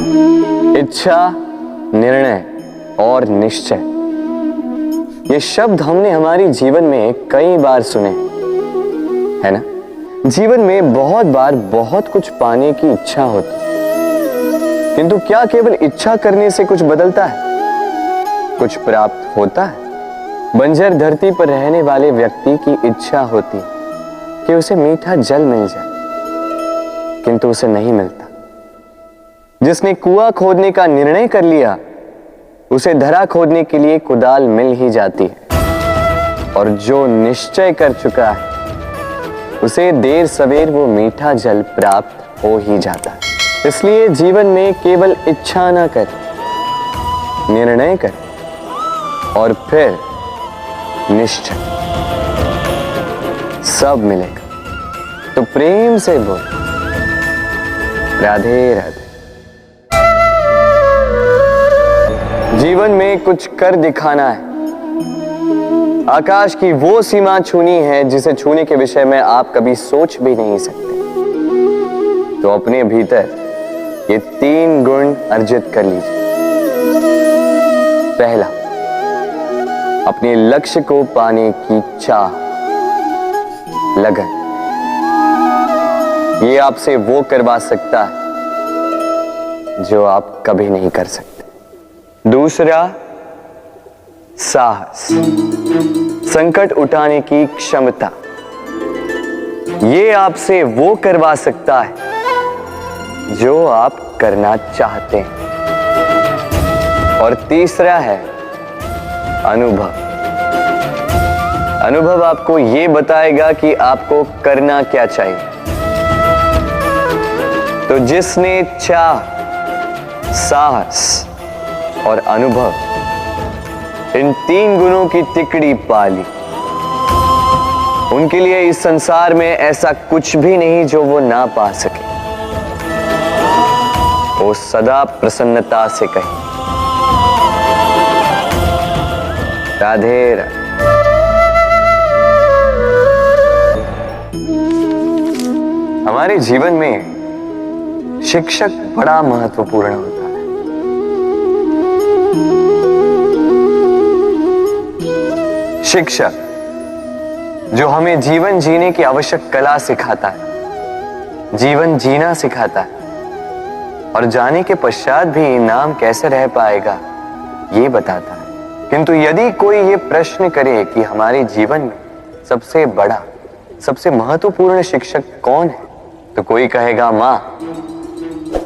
इच्छा, निर्णय और निश्चय, ये शब्द हमने हमारी जीवन में कई बार सुने, है ना? जीवन में बहुत बार बहुत कुछ पाने की इच्छा होती, किंतु क्या केवल इच्छा करने से कुछ बदलता है? कुछ प्राप्त होता है? बंजर धरती पर रहने वाले व्यक्ति की इच्छा होती कि उसे मीठा जल मिल जाए, किंतु उसे नहीं मिलता। जिसने कुआं खोदने का निर्णय कर लिया, उसे धरा खोदने के लिए कुदाल मिल ही जाती है, और जो निश्चय कर चुका है उसे देर सवेर वो मीठा जल प्राप्त हो ही जाता है। इसलिए जीवन में केवल इच्छा ना कर, निर्णय कर और फिर निश्चय, सब मिलेगा। तो प्रेम से बोल, राधे राधे। जीवन में कुछ कर दिखाना है, आकाश की वो सीमा छूनी है जिसे छूने के विषय में आप कभी सोच भी नहीं सकते। तो अपने भीतर ये 3 गुण अर्जित कर लीजिए। पहला, अपने लक्ष्य को पाने की चाह, लगन। ये आपसे वो करवा सकता है जो आप कभी नहीं कर सकते। दूसरा, साहस, संकट उठाने की क्षमता। ये आपसे वो करवा सकता है जो आप करना चाहते हैं। और तीसरा है अनुभव। अनुभव आपको ये बताएगा कि आपको करना क्या चाहिए। तो जिसने चाह, साहस और अनुभव, इन 3 गुणों की तिकड़ी पा ली, उनके लिए इस संसार में ऐसा कुछ भी नहीं जो वो ना पा सके। वो सदा प्रसन्नता से कहे, राधे राधे। हमारे जीवन में शिक्षक बड़ा महत्वपूर्ण होता है। शिक्षक जो हमें जीवन जीने की आवश्यक कला सिखाता है, जीवन जीना सिखाता है, और जाने के पश्चात भी इनाम कैसे रह पाएगा ये बताता है। किंतु यदि कोई ये प्रश्न करे कि हमारे जीवन में सबसे बड़ा, सबसे महत्वपूर्ण शिक्षक कौन है, तो कोई कहेगा मां,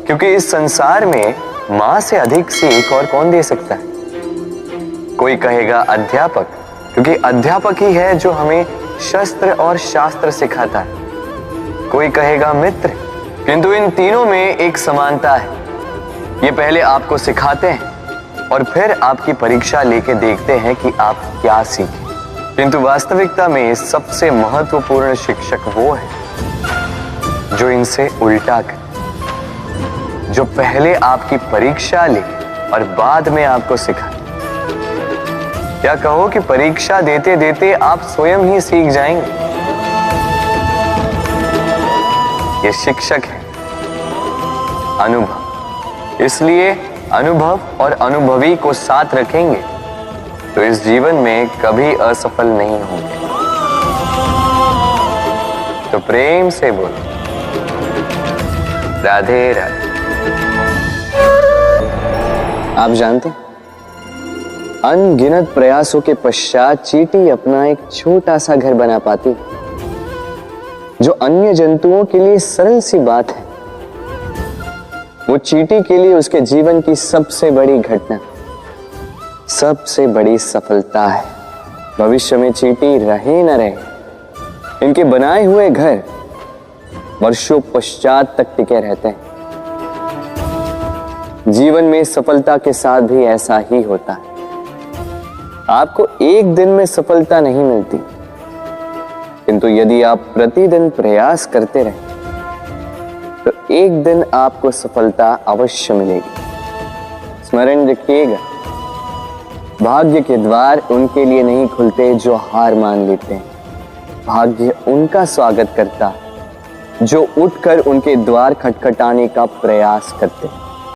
क्योंकि इस संसार में मां से अधिक सीख और कौन दे सकता है। कोई कहेगा अध्यापक, क्योंकि अध्यापक ही है जो हमें शस्त्र और शास्त्र सिखाता है। कोई कहेगा मित्र, किंतु इन तीनों में एक समानता है। ये पहले आपको सिखाते हैं और फिर आपकी परीक्षा लेके देखते हैं कि आप क्या सीखे। किंतु वास्तविकता में सबसे महत्वपूर्ण शिक्षक वो है जो इनसे उल्टा करे, जो पहले आपकी परीक्षा ले और बाद में आपको सिखाए। क्या कहो कि परीक्षा देते देते आप स्वयं ही सीख जाएंगे। ये शिक्षक है अनुभव। इसलिए अनुभव और अनुभवी को साथ रखेंगे तो इस जीवन में कभी असफल नहीं होंगे। तो प्रेम से बोलो, राधे राधे। आप जानते हैं, अनगिनत प्रयासों के पश्चात चींटी अपना एक छोटा सा घर बना पाती है, जो अन्य जंतुओं के लिए सरल सी बात है। वो चींटी के लिए उसके जीवन की सबसे बड़ी घटना, सबसे बड़ी सफलता है। भविष्य में चींटी रहे न रहे, इनके बनाए हुए घर वर्षों पश्चात तक टिके रहते हैं। जीवन में सफलता के साथ भी ऐसा ही होता है। आपको एक दिन में सफलता नहीं मिलती, किंतु यदि आप प्रतिदिन प्रयास करते रहे तो एक दिन आपको सफलता अवश्य मिलेगी। स्मरण रखिएगा, भाग्य के द्वार उनके लिए नहीं खुलते जो हार मान लेते हैं। भाग्य उनका स्वागत करता है जो उठकर उनके द्वार खटखटाने का प्रयास करते हैं।